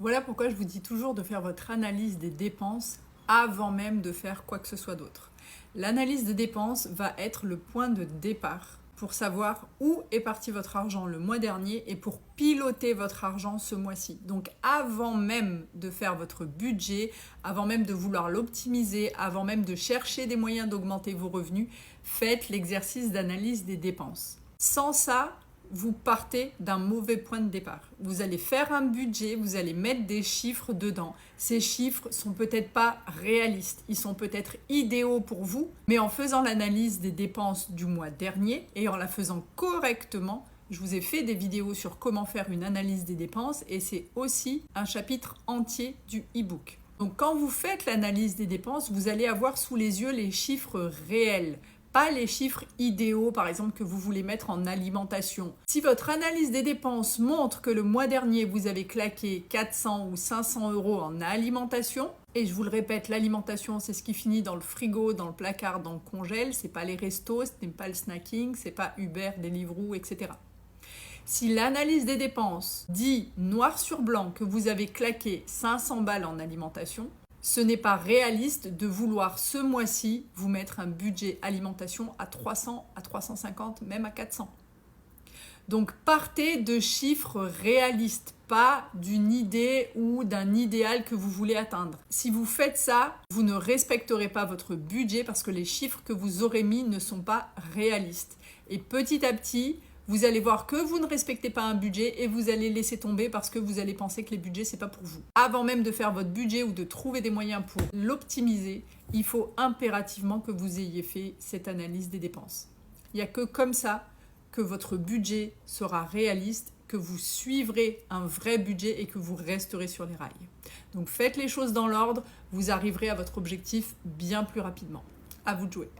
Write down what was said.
Voilà pourquoi je vous dis toujours de faire votre analyse des dépenses avant même de faire quoi que ce soit d'autre. L'analyse des dépenses va être le point de départ pour savoir où est parti votre argent le mois dernier et pour piloter votre argent ce mois-ci. Donc avant même de faire votre budget, avant même de vouloir l'optimiser, avant même de chercher des moyens d'augmenter vos revenus, faites l'exercice d'analyse des dépenses. Sans ça, vous partez d'un mauvais point de départ. Vous allez faire un budget, vous allez mettre des chiffres dedans. Ces chiffres sont peut-être pas réalistes, ils sont peut-être idéaux pour vous, mais en faisant l'analyse des dépenses du mois dernier et en la faisant correctement, je vous ai fait des vidéos sur comment faire une analyse des dépenses et c'est aussi un chapitre entier du e-book. Donc quand vous faites l'analyse des dépenses, vous allez avoir sous les yeux les chiffres réels. Pas les chiffres idéaux, par exemple, que vous voulez mettre en alimentation. Si votre analyse des dépenses montre que le mois dernier, vous avez claqué 400 ou 500 € en alimentation, et je vous le répète, l'alimentation, c'est ce qui finit dans le frigo, dans le placard, dans le congèle, c'est pas les restos, ce n'est pas le snacking, c'est pas Uber, Deliveroo, etc. Si l'analyse des dépenses dit noir sur blanc que vous avez claqué 500 balles en alimentation, ce n'est pas réaliste de vouloir ce mois-ci vous mettre un budget alimentation à 300, à 350, même à 400. Donc partez de chiffres réalistes, pas d'une idée ou d'un idéal que vous voulez atteindre. Si vous faites ça, vous ne respecterez pas votre budget parce que les chiffres que vous aurez mis ne sont pas réalistes. Et petit à petit, vous allez voir que vous ne respectez pas un budget et vous allez laisser tomber parce que vous allez penser que les budgets, c'est pas pour vous. Avant même de faire votre budget ou de trouver des moyens pour l'optimiser, il faut impérativement que vous ayez fait cette analyse des dépenses. Il n'y a que comme ça que votre budget sera réaliste, que vous suivrez un vrai budget et que vous resterez sur les rails. Donc faites les choses dans l'ordre, vous arriverez à votre objectif bien plus rapidement. À vous de jouer.